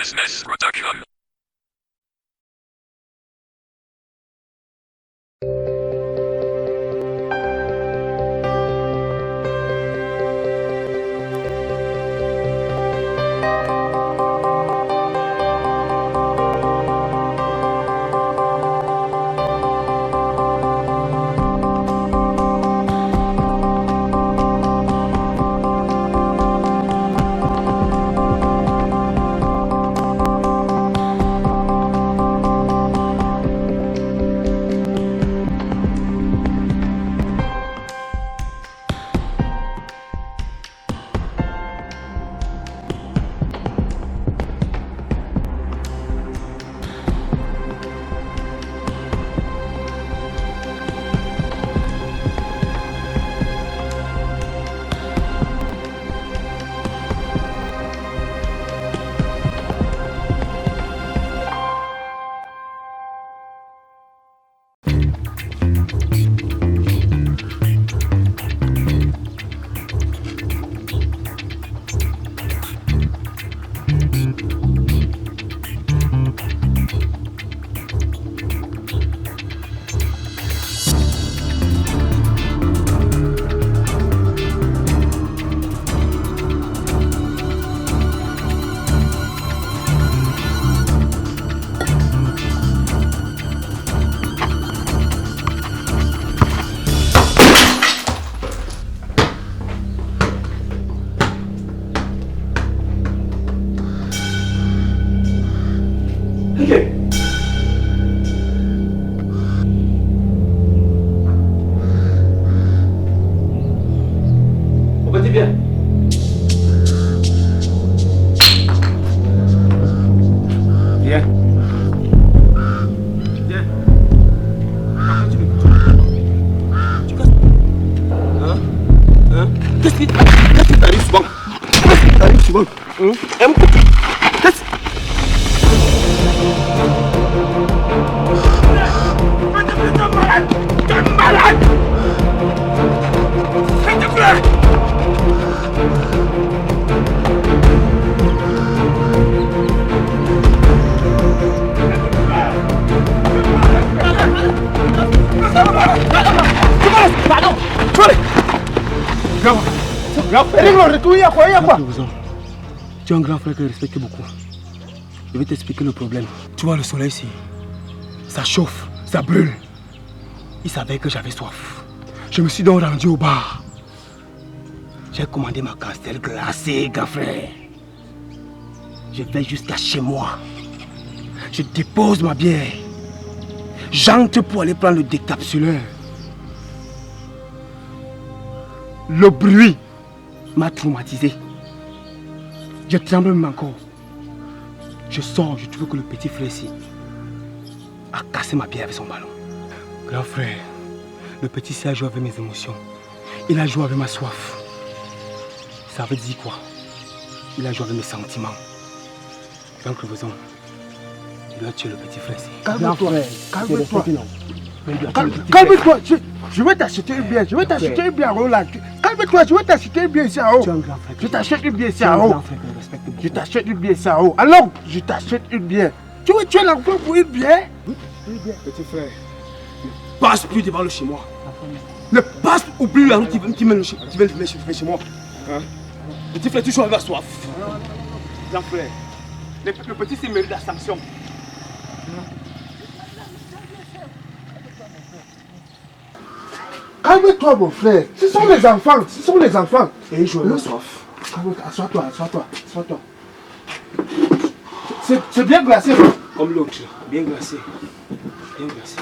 Business Production. Tu es un grand frère que je respecte beaucoup. Je vais t'expliquer le problème. Tu vois le soleil ici, ça chauffe, ça brûle. Il savait que j'avais soif. Je me suis donc rendu au bar. J'ai commandé ma castelle glacée, grand frère. Je vais jusqu'à chez moi. Je dépose ma bière. J'entre pour aller prendre le décapsuleur. Le bruit m'a traumatisé. Je tremble même encore. Je sors, je trouve que le petit frère ici a cassé ma bière avec son ballon. Grand frère, le petit frère a joué avec mes émotions. Il a joué avec ma soif. Ça veut dire quoi? Il a joué avec mes sentiments. Donc le besoin, il doit tuer le petit frère ici. Calme-toi, calme-toi. Calme-toi, je vais t'acheter une bière, je vais t'acheter une bière en haut là. Calme-toi, je vais t'acheter une bière ici en haut. Je t'achète une bière ici en haut. Je t'achète une bière ici en haut. Alors, je t'achète une bière. Tu veux tuer l'enfant pour une bière? Petit frère, ne passe plus devant le chez moi. Ne passe, oublie la route qui mène chez moi. Hein? Petit frère, toujours avec la soif. Grand frère, le petit s'il mérite la sanction. Calme-toi mon frère, ce sont les enfants, ce sont les enfants. Et ils jouent avec la soif. Assois-toi, assois-toi, assois-toi. C'est bien glacé. Comme l'autre, bien glacé. Bien glacé.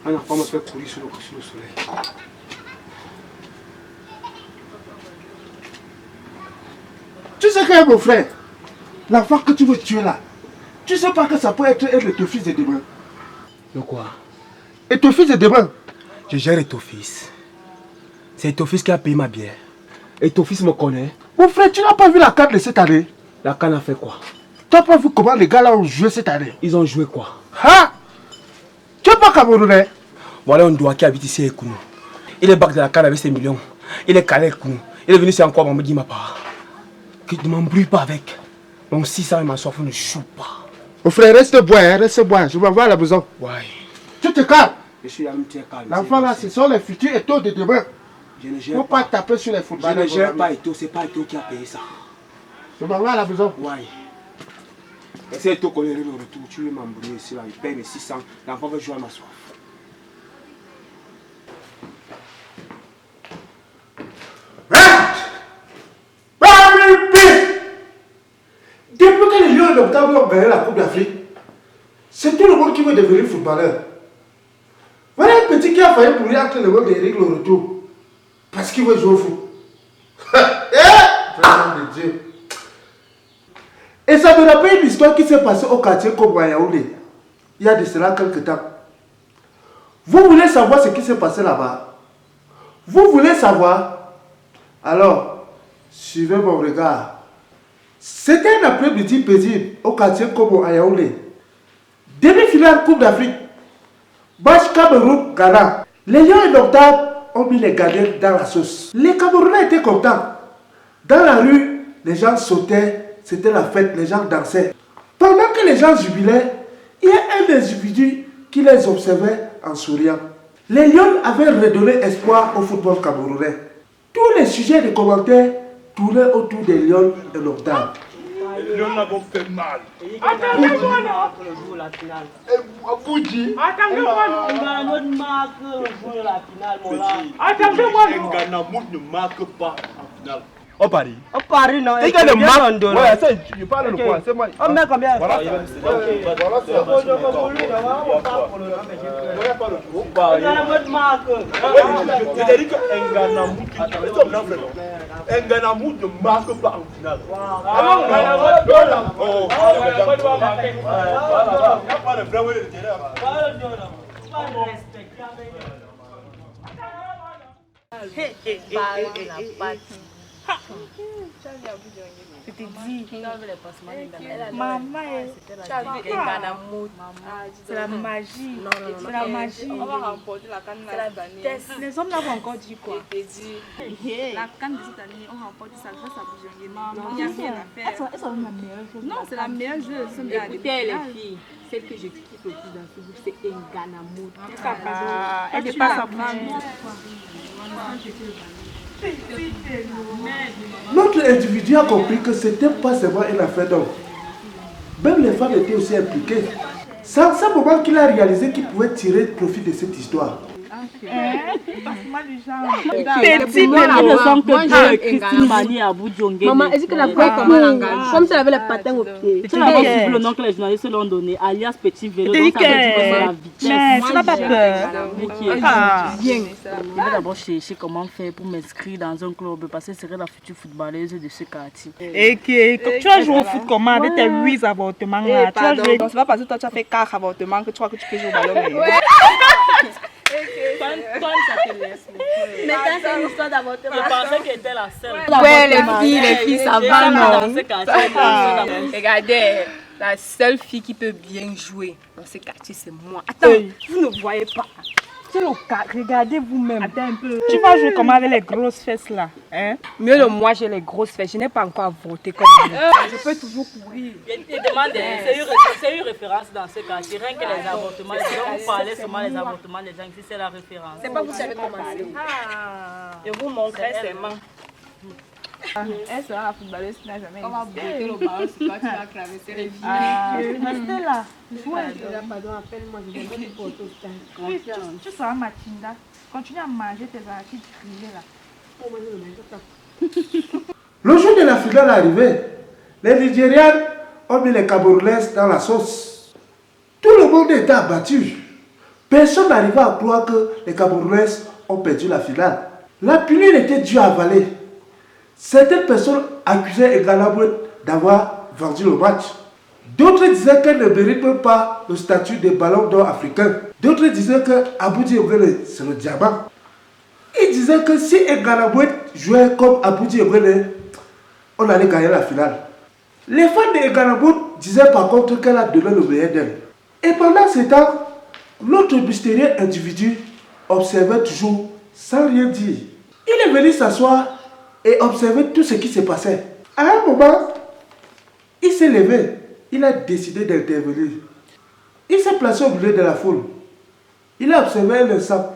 Un enfant me fait courir sur le soleil. Tu sais que mon frère, l'enfant que tu veux tuer là, tu sais pas que ça peut être ton fils de demain. De quoi? Et ton fils de demain. Je gère ton fils. C'est ton fils qui a payé ma bière. Et ton fils me connaît. Mon frère, tu n'as pas vu la CAN de cette année? La CAN a fait quoi? Tu n'as pas vu comment les gars là ont joué cette année? Ils ont joué quoi? Ah! Tu n'es pas Camerounais? Voilà un doigt qui habite ici avec nous. Il est bac de la canne avec ses millions. Il est calé avec nous. Il est venu ici encore, me dit ma part. Que ne m'embrouille pas avec. Mon 600 et ma soif ne joue pas. Mon frère, reste bois, hein, reste bois. Je vais voir la maison. Ouais. Tu te calmes. Je suis là, tiens calme. L'enfant là, ce sont les futurs étos de demain. Je ne Il ne gère faut pas taper sur les Je footballeurs. ne gère pas Eto, c'est pas Eto qui a payé ça. Je vais voir la maison. Ouais. Et c'est Eto qu'on est le retour. Tu veux m'embrouiller ici là, il paye mes 600. L'enfant veut jouer à ma soif. Depuis que les Lions d'Octobre ont gagné la Coupe d'Afrique, c'est tout le monde qui veut devenir footballeur. Voilà un petit qui a failli pourrir entre le monde d'Éric le retour. Parce qu'il veut jouer au foot. Vraiment de Dieu. Et ça me rappelle une histoire qui s'est passée au quartier Kobo à Yaoundé. Il y a de cela quelques temps. Vous voulez savoir ce qui s'est passé là-bas? Vous voulez savoir? Alors, suivez mon regard. C'était un après-midi paisible au quartier Kobo à Yaoundé. Demi-finale Coupe d'Afrique. Match Cameroun-Ghana. Les Lions indomptables ont mis les Ghanais dans la sauce. Les Camerounais étaient contents. Dans la rue, les gens sautaient, c'était la fête, les gens dansaient. Pendant que les gens jubilaient, il y a un individu qui les observait en souriant. Les Lions avaient redonné espoir au football camerounais. Tous les sujets de commentaires tournaient autour des Lions indomptables. Les Lions n'avons fait mal. Attendez-moi, non. La finale. Aboudi. Attendez-moi, non. On a notre marque pour la finale, mon là. Petit. Attendez-moi, non. Nganamout ne marque pas en finale. Au Paris. Au Paris, non. C'est qu'il y a des marques. Ouais, ça, tu parles de quoi? C'est moi. On met combien? Voilà, On a notre marque. c'est-à-dire que Nganamout ne marque pas en finale. Je te dis, maman, c'est la magie. C'est la magie. On va remporter la canne cette année. Les hommes n'ont encore dit quoi? La canne de cette année, on remporte ça grâce à Boujongé. Il n'y a rien à faire. Non, c'est la meilleure joueuse. Écoutez les filles, celle que je kiffe le plus dans ce groupe, c'est Nganamout. Elle n'est pas sa femme. Notre individu a compris que ce n'était pas seulement une affaire d'homme. Même les femmes étaient aussi impliquées. C'est en ce moment qu'il a réalisé qu'il pouvait tirer profit de cette histoire. Passe-moi du genre. Petit Maman, est-ce que la voix comment l'engage? Comme si elle avait les patins au pied. Tu n'as pas suivi le nom que les journalistes l'ont donné, alias Petit Vélo. Donc ça veut dire que c'est la vitesse. Mais tu n'as pas peur. Bien. Je vais d'abord chercher comment faire pour m'inscrire dans un club parce que je serai la future footballeuse de ce quartier. Et que tu vas jouer au foot comment avec tes 8 avortements là? Tu vas jouer. C'est pas parce que toi tu as fait 4 avortements que tu crois que tu peux jouer au ballon. Toi, ça te laisse. Mais quand c'est une histoire d'avortement. Je pensais qu'elle était la seule. Ouais, les filles, ça va, non? Dans ce quartier. Regardez, la seule fille qui peut bien jouer dans ce quartier, c'est moi. Attends, vous ne voyez pas. C'est le cas. Regardez vous-même. Attends un peu. Tu vas jouer comment avec les grosses fesses là? Hein? Mieux de moi, j'ai les grosses fesses. Je n'ai pas encore voté comme vous. Je peux toujours courir. Je demande, c'est une référence dans ce quartier. Rien que les avortements. Vous parlez seulement des avortements des gens ici, c'est la référence. C'est pas vous savez commencer. Et vous montrez ses mains. Elle sera la footballeuse qui n'a jamais existé. On va botter le ballon, c'est toi qui vas traverser les filles. Restez là. Pardon, appelle-moi, je vais te porter au stand. Tu seras Matinda. Continue à manger tes arachides grillés là. Le jour de la finale arrivé, les Nigérians ont mis les Camerounais dans la sauce. Tout le monde était abattu. Personne n'arrivait à croire que les Camerounais ont perdu la finale. La pilule était due à avaler. Certaines personnes accusaient Nganamout d'avoir vendu le match. D'autres disaient qu'elle ne mérite même pas le statut de ballon d'or africain. D'autres disaient que Aboudi Ewele, c'est le diamant. Ils disaient que si Nganamout jouait comme Aboudi Ewele, on allait gagner la finale. Les fans de Nganamout disaient par contre qu'elle a donné le meilleur d'elle. Et pendant ce temps, l'autre mystérieux individu observait toujours sans rien dire. Il est venu s'asseoir et observer tout ce qui se passait. À un moment, il s'est levé. Il a décidé d'intervenir. Il s'est placé au milieu de la foule. Il a observé le sang.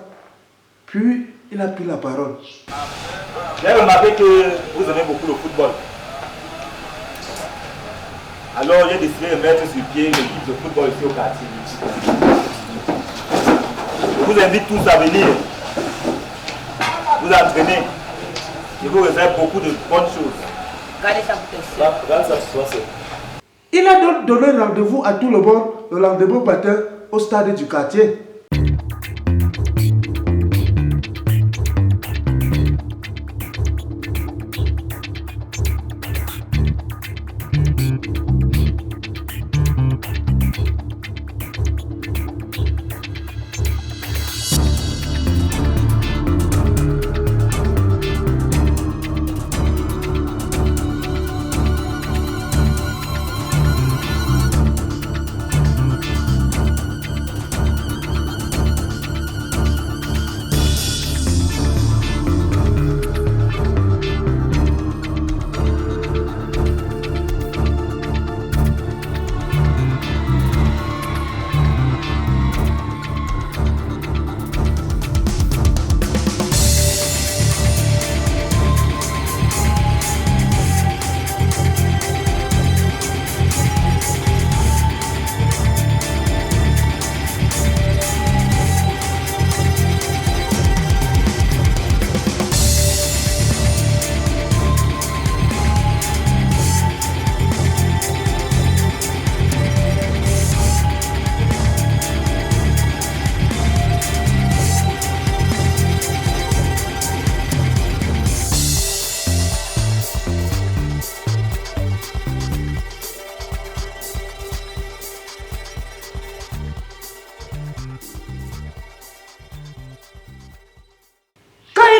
Puis, il a pris la parole. J'ai remarqué que vous aimez beaucoup le football. Alors, j'ai décidé de mettre sur pied l'équipe de football ici au quartier. Je vous invite tous à venir vous entraîner. Je vous réserve beaucoup de bonnes choses. Regardez ça. Il a donc donné rendez-vous à tout le monde le lendemain matin au stade du quartier.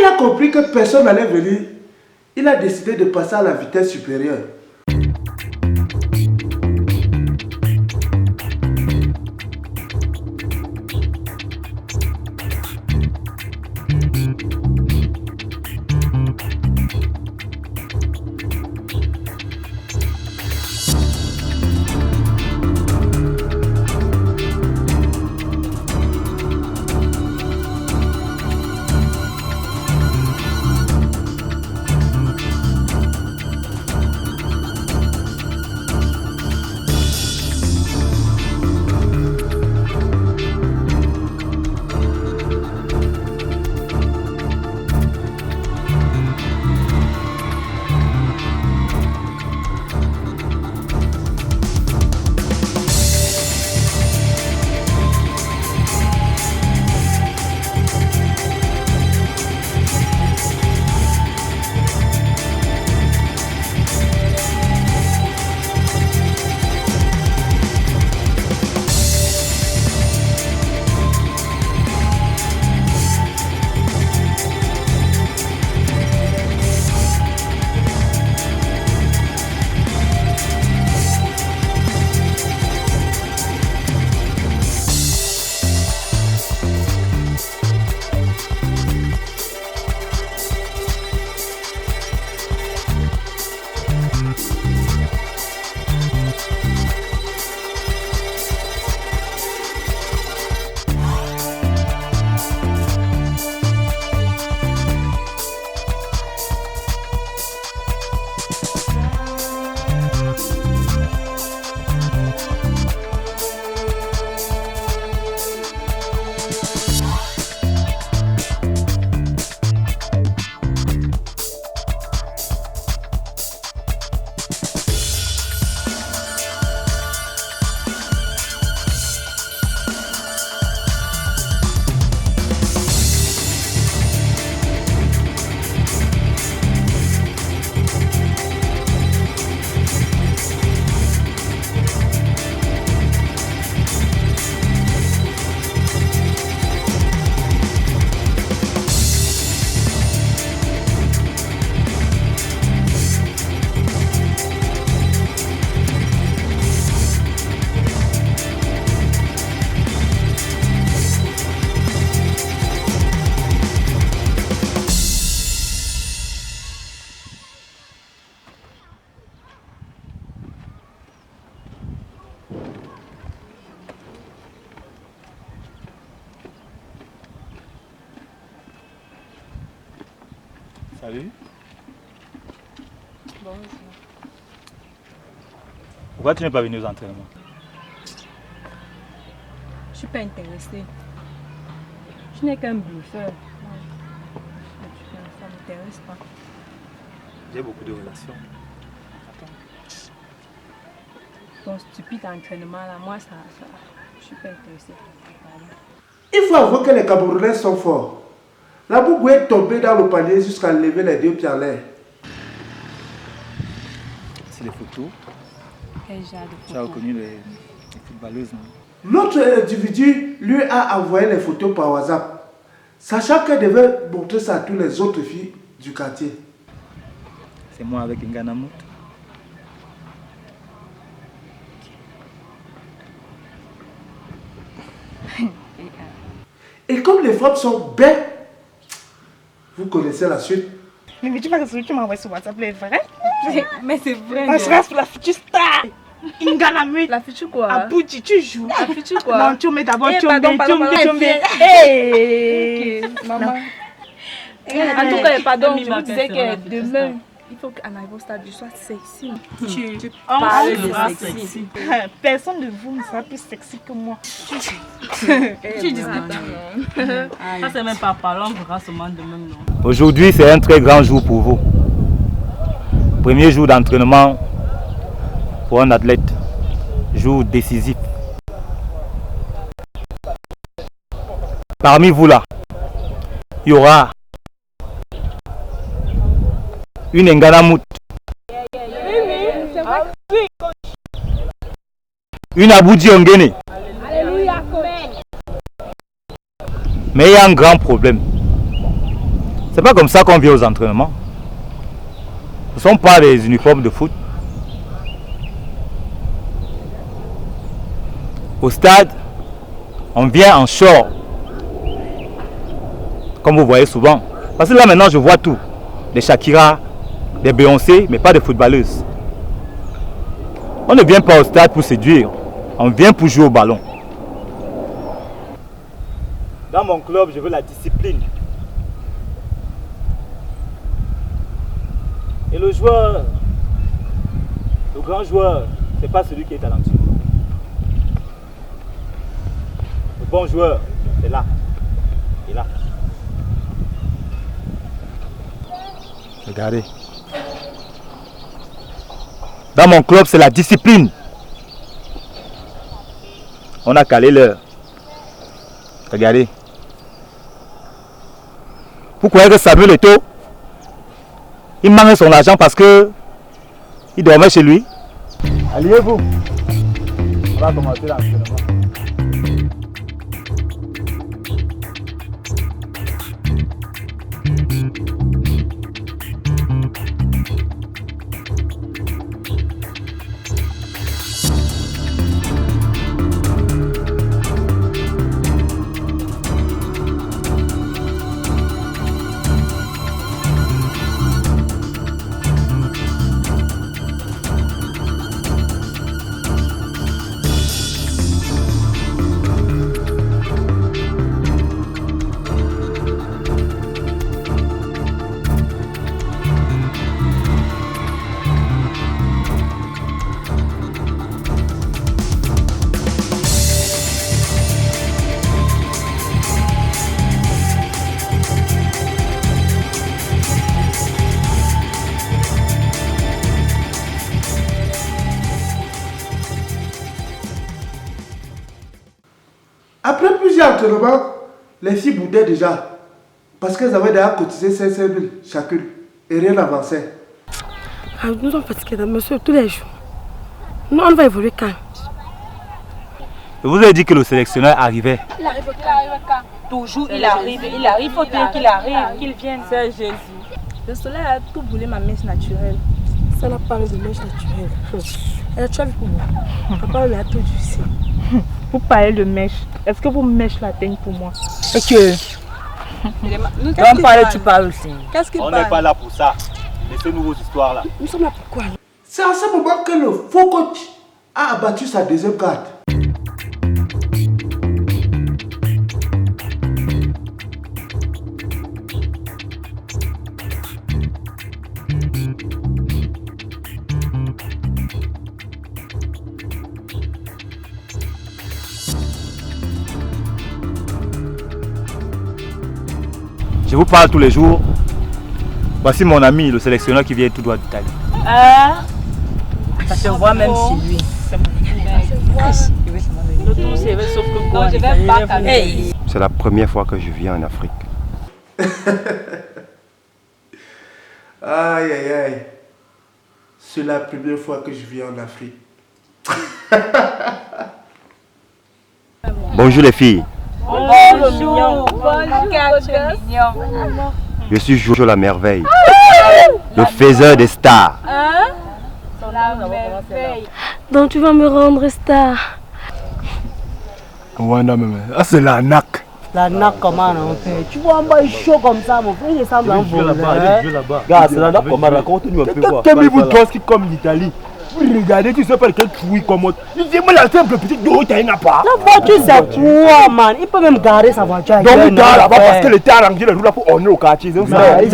Il a compris que personne n'allait venir. Il a décidé de passer à la vitesse supérieure. Salut. Bonjour. Pourquoi tu n'es pas venu aux entraînements? Je suis pas intéressée. Je n'ai qu'un bluffeur. Ça m'intéresse pas. J'ai beaucoup de relations. Ton stupide entraînement là, moi ça je suis pas intéressée. Il faut avouer que les Camerounais sont forts. La Boubou est tombée dans le panier jusqu'à lever les 2 pieds en l'air. C'est les photos. Quel genre de Tu as reconnu les footballeuses, non? L'autre individu lui a envoyé les photos par WhatsApp, sachant qu'elle devait montrer ça à toutes les autres filles du quartier. C'est moi avec Nganamout. Et comme les femmes sont belles, vous connaissez la suite. Mais tu vois que celui que tu m'as envoyé sur WhatsApp est vrai? Mais c'est vrai. On se reste pour la future star. Inganamu. La future quoi? Abouti, tu joues. La future quoi? Non, tu mets d'abord, tu pardon. Hey, maman. En tout cas, pardon, je vous disais que demain, il faut qu'en arrivant au stade, je sois sexy. Tu parles de sexy. Personne de vous ne sera plus sexy que moi. Tu dis ça, c'est même pas parlant, on verra seulement demain, non? Aujourd'hui, c'est un très grand jour pour vous. Premier jour d'entraînement pour un athlète. Jour décisif. Parmi vous là, il y aura une Nganamout, une Aboudi Ongene. Mais il y a un grand problème. C'est pas comme ça qu'on vient aux entraînements. Ce ne sont pas des uniformes de foot. Au stade, on vient en short. Comme vous voyez souvent. Parce que là maintenant je vois tout. Des Shakira, des Beyoncé, mais pas des footballeuses. On ne vient pas au stade pour séduire. On vient pour jouer au ballon. Dans mon club, je veux la discipline. Et le joueur, le grand joueur, c'est pas celui qui est talentueux. Le bon joueur, c'est là. Et là. Regardez. Dans mon club, c'est la discipline. On a calé l'heure. Regardez. Vous croyez que Samuel Eto'o, il manque son argent parce que il dormait chez lui? Alliez-vous. On va commencer l'entraînement. Après plusieurs entraînements, les filles boudaient déjà. Parce qu'elles avaient déjà cotisé 500 000 chacune. Et rien n'avançait. Nous sommes fatigués, monsieur, tous les jours. Nous, on va évoluer quand? Je vous ai dit que le sélectionneur arrivait. Il arrive quand? Toujours il arrive. Il faut bien qu'il arrive, qu'il vienne. C'est Jésus. Le soleil a tout brûlé ma mèche naturelle. Ça n'a pas de mèche naturelle. Elle tu as vu pour moi. Papa lui a tout juicé. Vous parlez de mèche. Est-ce que vos mèches l'atteignent pour moi? Et que on parle, tu parles aussi. Qu'est-ce qu'il On parle? n'est pas là pour ça. Laissez-nous vos histoires là. Nous sommes là pourquoi? C'est à ce moment que le faux coach a abattu sa deuxième carte. Je vous parle tous les jours. Voici mon ami, le sélectionneur qui vient tout droit d'Italie. Ça se voit même chez lui. Le tout c'est vrai, sauf que quoi, je vais pas calmer. C'est la première fois que je viens en Afrique. Aïe aïe aïe. C'est la première fois que je viens en Afrique. Bonjour les filles. Bonjour. Bonjour, mignon. Je suis Jojo la merveille. Le faiseur des stars. La merveille. Donc tu vas me rendre star. Wanda même. Ah c'est la NAC. La nappe comment on fait? Tu vois un bail chaud comme ça, mon frère, il ressemble à un voleur. Gars, c'est la nappe comment raconte-nous un peu quoi. Quelqu'un vous danse qui comme l'Italie. Vous regardez, tu sais pas quel trouille comment. Dis-moi la simple petite dose, il n'a pas. La voiture c'est quoi, man? Il peut même garer sa voiture. Donc il gare là-bas parce que l'État a arrangé le roule pour honner au quartier. Vous êtes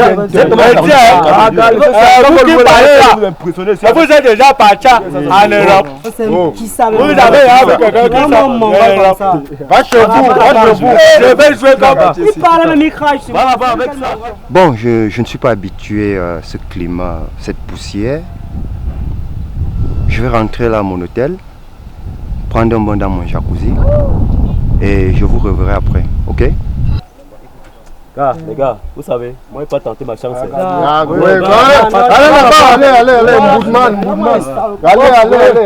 déjà parti en Europe. Qui savait? Vous avez avec quelqu'un qui s'appelle. Va chez vous. Je vais jouer comme ça. Il parle même micrage. Bon, je ne suis pas habitué à ce climat, cette poussière. Je vais rentrer là à mon hôtel, prendre un bain dans mon jacuzzi et je vous reverrai après, ok? Les gars, vous savez, moi je vais pas tenter ma chance. Allez,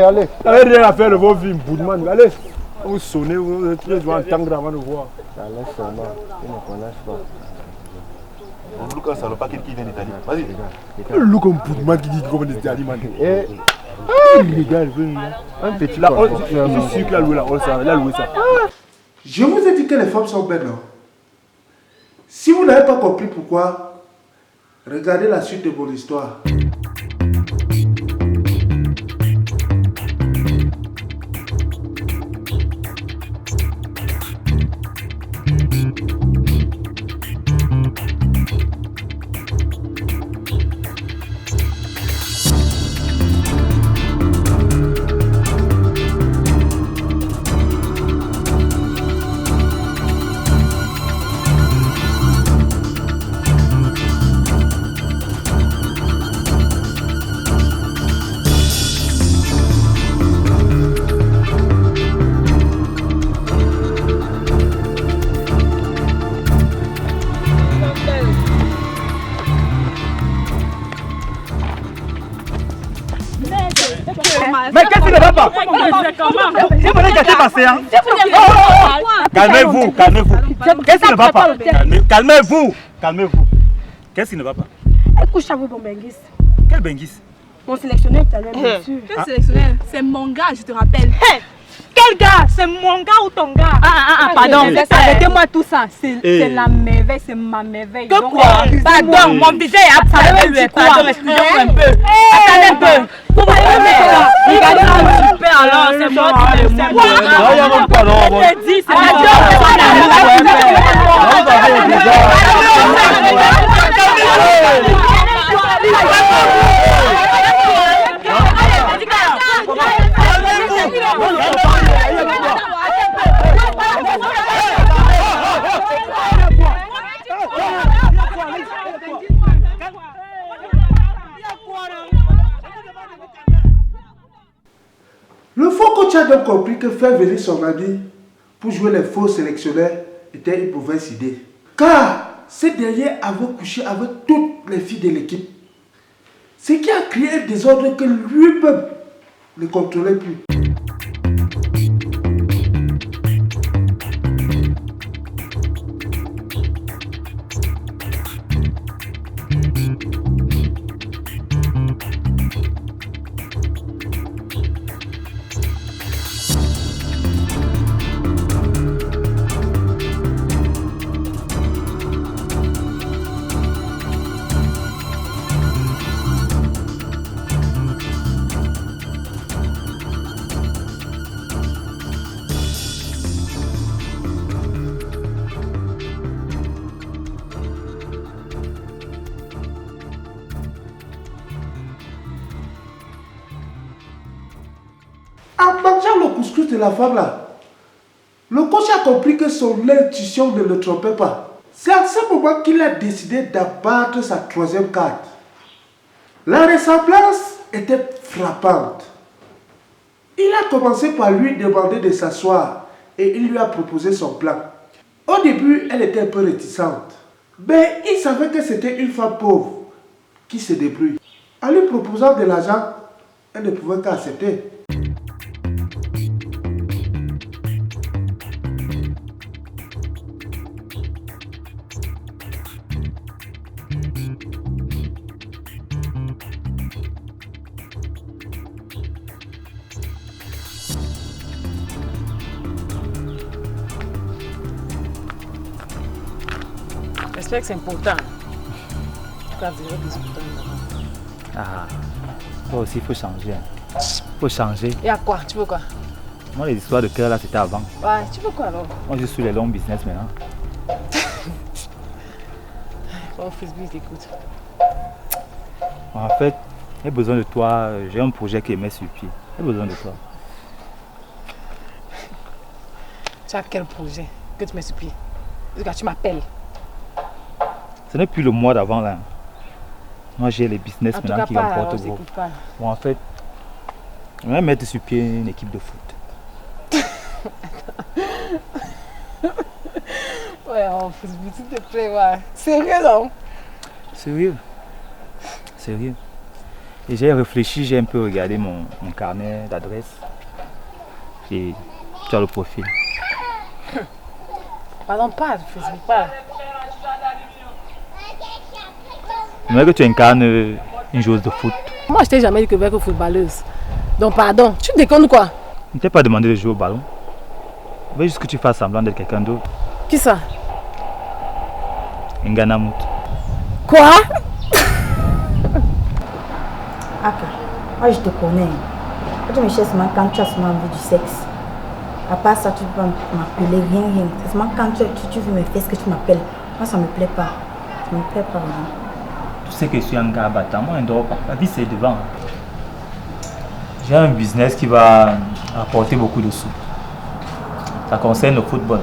allez. Allez, rien à faire de vos vies, Boudman. Allez, vous sonnez, vous êtes très en temps avant de voir. Allez seulement, ils ne connaissent pas. Lucas, ça ne pas qui vient d'Italie. Vas-y. Le comme Boudman qui dit comment d'Italie, man. Regarde, un petit là, je suis sûr qu'il a loué ça. Je vous ai dit que les femmes sont belles, non? Si vous n'avez pas compris pourquoi, regardez la suite de mon histoire. Mais qu'est-ce qui ne va pas? Calmez-vous, calmez-vous. Qu'est-ce qui ne va pas? Calmez-vous, calmez-vous. Qu'est-ce qui ne va pas? Écoute, avec mon Benguis. Quel Benguis? Mon sélectionneur italien, bien sûr. Quel sélectionneur? C'est mon gars, je te rappelle. Quel gars? C'est mon gars ou ton gars? Pardon, arrêtez-moi tout ça. C'est la merveille, c'est ma merveille. Que quoi? Pardon, mon visage est absent. Pardon, excusez-moi un peu. Attendez un peu. Vous m'avez mis ça. Regardez un petit peu alors, c'est moi qui le sais. Je te dis, c'est Le faux coach a donc compris que faire venir son ami pour jouer les faux sélectionneurs était une mauvaise idée. Car ce dernier avait couché avec toutes les filles de l'équipe. Ce qui a créé un désordre que lui-même ne contrôlait plus. En mangeant le couscous de la femme là, le coach a compris que son intuition ne le trompait pas. C'est à ce moment qu'il a décidé d'abattre sa troisième carte. La ressemblance était frappante. Il a commencé par lui demander de s'asseoir et il lui a proposé son plan. Au début, elle était un peu réticente. Mais il savait que c'était une femme pauvre qui se débrouille. En lui proposant de l'argent, elle ne pouvait qu'accepter. J'espère que c'est important. Tu vas dire que c'est important. Ah, toi aussi, il faut changer. Il faut changer. Et à quoi? Tu veux quoi? Moi, les histoires de cœur là, c'était avant. Ouais, tu veux quoi alors? Moi, je suis les longs business maintenant. Bon, Frisbee, t'écoute. En fait, j'ai besoin de toi. J'ai un projet qui est mis sur pied. J'ai besoin de toi. Tu as quel projet que tu mets sur pied? Tu m'appelles. Ce n'est plus le mois d'avant là. Moi j'ai les business maintenant qui remportent gros. Bon en fait, je vais mettre sur pied une équipe de foot. Ouais, oh, s'il te plaît, ouais. Sérieux non? Sérieux. Sérieux. Et j'ai réfléchi, j'ai un peu regardé mon carnet d'adresse. Et tu as le profil. Pardon, pas, Facebook, pas. J'aimerais que tu incarnes une joueuse de foot. Moi, je t'ai jamais dit que je veux être footballeuse. Donc, pardon, tu déconnes quoi? Je ne t'ai pas demandé de jouer au ballon. Je veux juste que tu fasses semblant d'être quelqu'un d'autre. Qui ça? Ngana Mout. Quoi? Aka, moi je te connais. Quand tu me cherches seulement quand tu as seulement envie du sexe. À part ça, tu ne peux pas m'appeler rien. C'est seulement quand tu veux me faire ce que tu m'appelles. Moi, ça ne me plaît pas. Ça ne me plaît pas vraiment. Tu sais que je suis un gars battant, moi je ne dors pas. La vie c'est devant. J'ai un business qui va apporter beaucoup de sous. Ça concerne le football.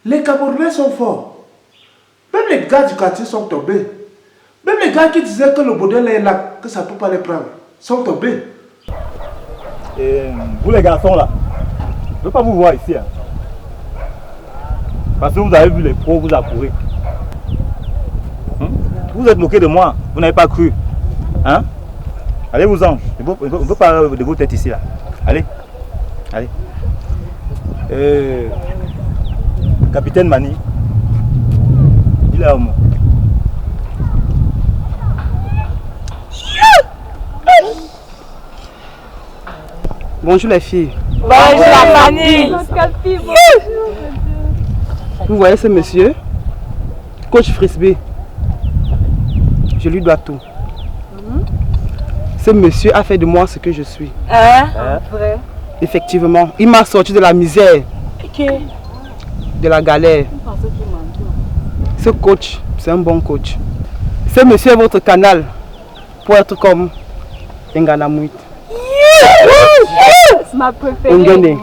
Les Camerounais sont forts. Même les gars du quartier sont tombés. Même les gars qui disaient que le modèle est là, que ça ne peut pas les prendre, sont tombés. Et vous les garçons là, je ne veux pas vous voir ici. Hein. Parce que vous avez vu les pros vous accourir. Vous êtes moqué de moi, vous n'avez pas cru. Hein? Allez-vous-en, je ne veux pas de vos têtes ici là. Allez, allez. Capitaine Mani, il est à moi. Bonjour les filles. Bonjour la famille. Vous voyez ce monsieur, coach Frisbee. Je lui dois tout. Ce monsieur a fait de moi ce que je suis. Vrai. Effectivement, il m'a sorti de la misère, de la galère. Ce coach, c'est un bon coach. Ce monsieur est votre canal pour être comme Ngana Mouit. C'est ma préférée. Et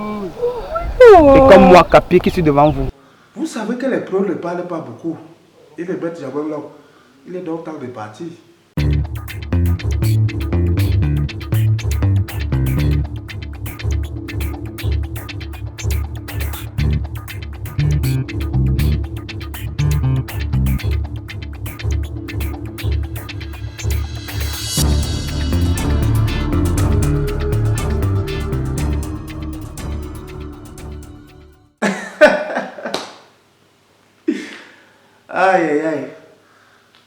comme moi, Capi, qui suis devant vous. Vous savez que les pros ne parlent pas beaucoup. Ils les mettent jamais là. Il est donc temps de partir. Aïe aïe aïe,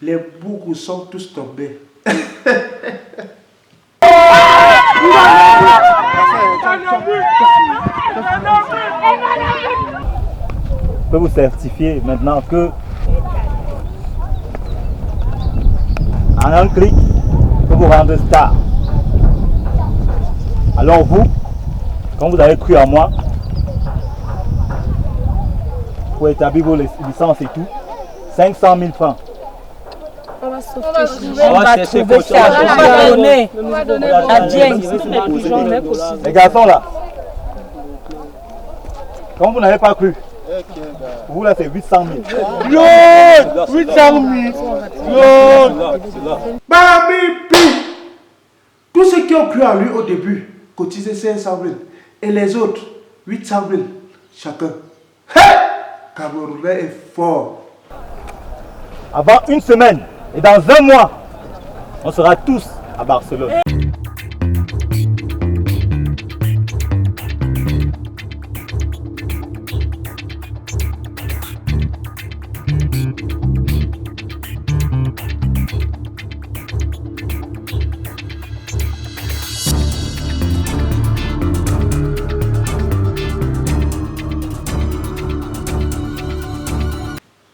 les boucles sont tous tombés. Je peux vous certifier maintenant que en un clic, je peux vous rendre star. Alors vous, quand vous avez cru en moi, pour établir vos licences et tout, 500 000 francs. On va sauver. On va trouver ça. On va donner. À James. Les garçons là, comme vous n'avez pas cru, pour vous là c'est 800 000. L'autre 800 000. Babipi. Tous ceux qui ont cru en lui au début cotisaient 500 000. Et les autres, 800 000 chacun. Camerounais est fort. Avant une semaine et dans un mois, on sera tous à Barcelone.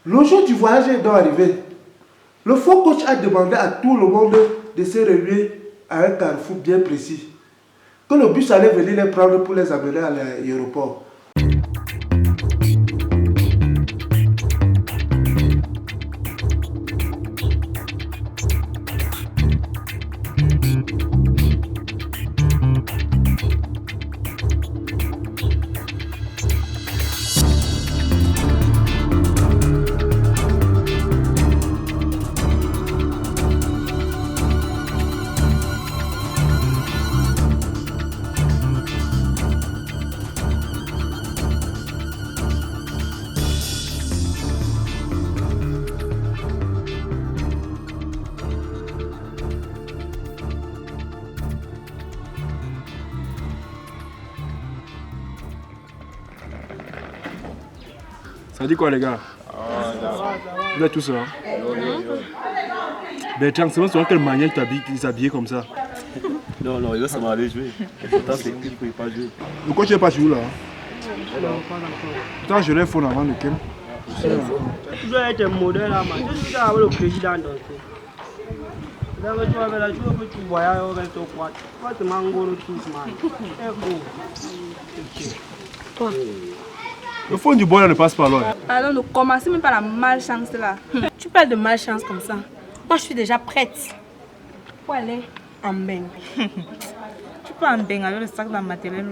Le jour du voyage est donc arrivé. Le faux coach a demandé à tout le monde de se réunir à un carrefour bien précis. Que le bus allait venir les prendre pour les amener à l'aéroport. Ça dit quoi les gars? Vous êtes tous là? Bertrand, c'est selon quelle manière tu t'habilles comme ça? Non, non, il ça m'a allé jouer. Pourtant, c'est qu'il ne pouvait pas jouer. Pourquoi tu n'es pas joué là? Pourtant, je l'ai fait avant le Kem. Tu dois être un modèle là, man. Tu dois avoir le président dans le fait. Tu vas faire la journée que tu voyages au 23. Tu vas te manger le tous, man. Le fond du bois là ne passe pas là. Alors, ne commencez même pas la malchance là. Tu parles de malchance comme ça. Moi, je suis déjà prête pour aller en bain. Tu peux en bain avec le sac dans ma télé.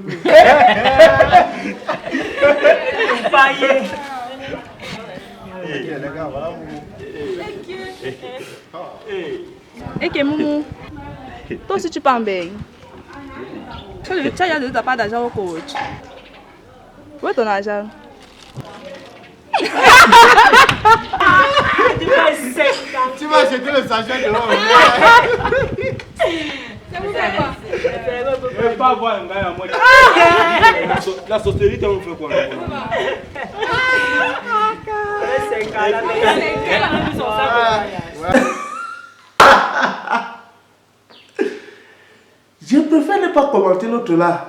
Et que Moumou, toi aussi tu peux en bain. Tu n'as pas d'argent au coach. Où est ton argent? Tu vas acheter le sachet de l'eau. Je ne pas voir un gars à moi. La société, on fait quoi? Je préfère ne pas commenter l'autre là.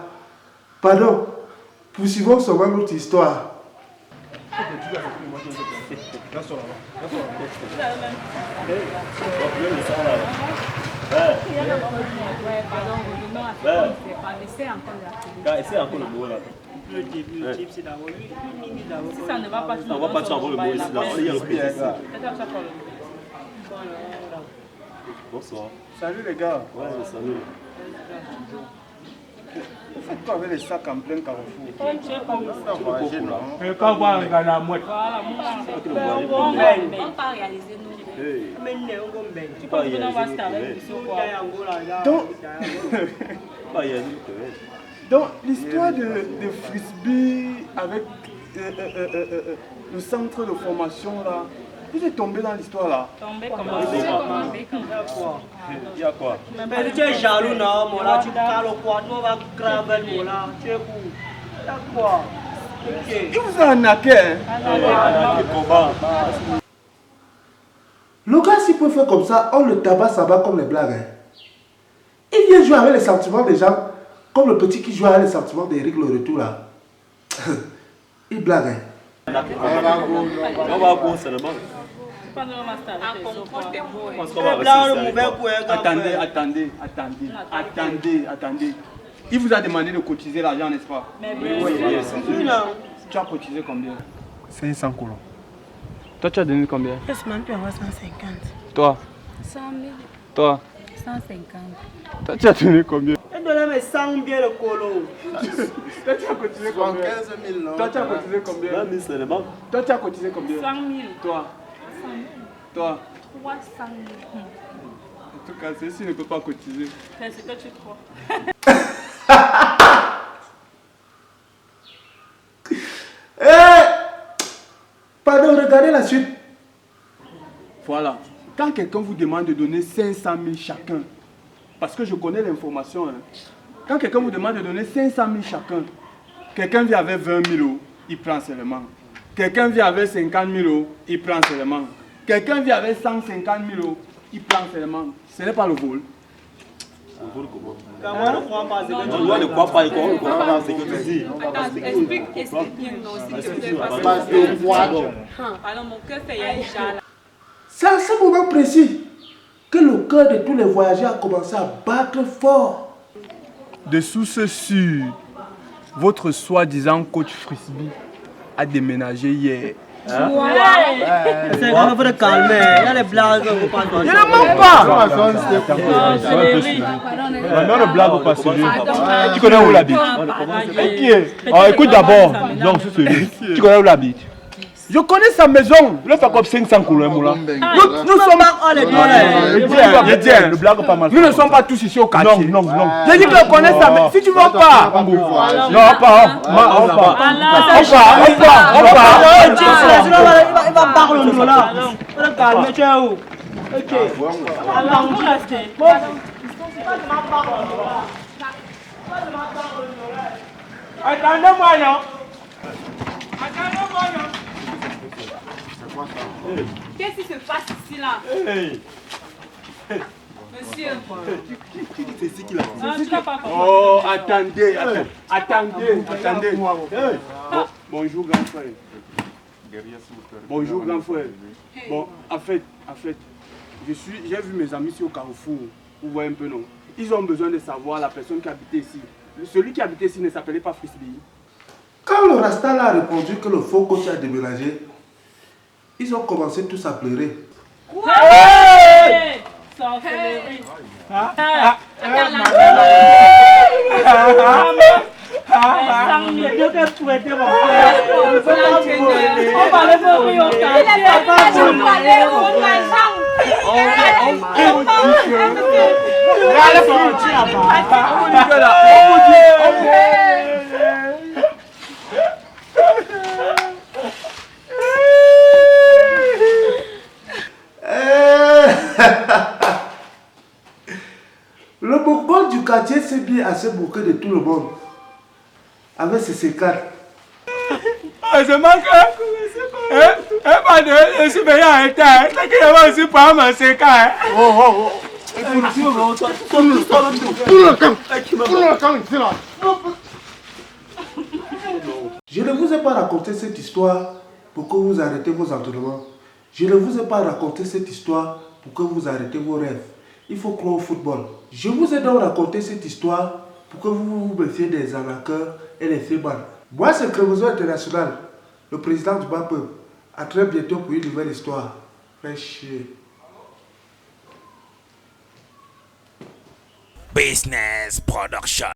Pardon. Poursuivons seulement notre histoire. Essaye encore le mot là. Le début, le type, c'est d'abord lui. Si ça ne va pas, on va pas savoir le mot ici. Là, il y a le petit. Bonsoir. Salut les gars. Ouais, salut. Vous faites quoi avec les sacs en plein carrefour? Quand on va regarder la mouette. On pas réaliser nous. Tu pas réaliser. Donc l'histoire de frisbee avec le centre de formation là, vous êtes tombé dans l'histoire là. Tombé comment? Il y a quoi? Mais tu es jaloux, non, mon là, tu cales au quoi? Nous on va graver mon là, tu es fou. Il y a quoi? Ok. Il vous a arnaqué, hein? Le gars, s'il peut faire comme ça, on le tabac, ça va comme les blagues. Hein. Il vient jouer avec les sentiments des gens, comme le petit qui joue avec les sentiments d'Éric le retour là. Il blague. Hein. On va au cours seulement. Attendez. Il vous a demandé de cotiser l'argent, n'est-ce pas? Oui. Tu as cotisé combien? 500 colons. Toi, tu as donné combien? Laisse même plus avoir 150. Toi? 100 000. Toi? 150. Toi, tu as donné combien? Je donnais mes 100 bien le colo. Toi, tu as cotisé combien? 15 000. Toi, tu as cotisé combien? 20 000 seulement. Toi, tu as cotisé combien? 100 000. Toi? 100 000. Toi? 300 000. En tout cas, ceci ne peut pas cotiser. C'est ce que tu crois. Pardon, regardez la suite. Voilà. Quand quelqu'un vous demande de donner 500 000 chacun, parce que je connais l'information, hein, quand quelqu'un vous demande de donner 500 000 chacun, quelqu'un vient avec 20 000 euros, il prend seulement. Quelqu'un vient avec 50 000 euros, il prend seulement. Quelqu'un vient avec 150 000 euros, il prend seulement. Ce n'est pas le vol. Moi, je ne crois pas. On ne croit pas, on ne croit pas ce que tu dis. C'est à ce moment précis que le cœur de tous les voyageurs a commencé à battre fort. Dessous ce sur, votre soi-disant coach frisbee a déménagé hier. Hein? C'est quand il faut te calmer. Il y a les blagues. Il ne manque pas. Non, ne blague pas celui. Tu connais où l'habite? Qui est? Écoute d'abord. Donc, c'est celui. Tu connais où l'habite? Je connais sa maison. Il fait comme 500 couleurs, là. Nous sommes ne blague pas mal. Nous ne sommes pas tous ici au quartier. Non. J'ai dit que je connais sa maison. Si tu ne vas pas. Non, pas. Il va parler de là. On va calmer, tu es où? Ok. Alors, on va rester. Attendez-moi, non? Qu'est-ce qui se passe ici là? Monsieur. C'est ici qu'il a dit. Oh, attendez. Bonjour, grand frère. Bonjour, grand frère. Bon, en fait, j'ai vu mes amis ici au Carrefour. Vous voyez un peu, non? Ils ont besoin de savoir la personne qui habitait ici. Celui qui habitait ici ne s'appelait pas Frisbee. Quand le Rasta a répondu que le faux coach a déménagé, ils ont commencé tous à pleurer. Le bourgon du quartier s'est bien assez moqué de tout le monde. Avec ses séquelles. C'est manqué. Je suis venu à l'état. C'est qu'il va aussi pas me séquelles. Je ne vous ai pas raconté cette histoire pour que vous arrêtez vos entraînements. Je ne vous ai pas raconté cette histoire pour que vous arrêtez vos rêves. Il faut croire au football. Je vous ai donc raconté cette histoire pour que vous vous méfiez des arnaqueurs et des fébans. Moi, c'est Crémozo International, le président du bas peuple. À très bientôt pour une nouvelle histoire. Fais chier. Business Production.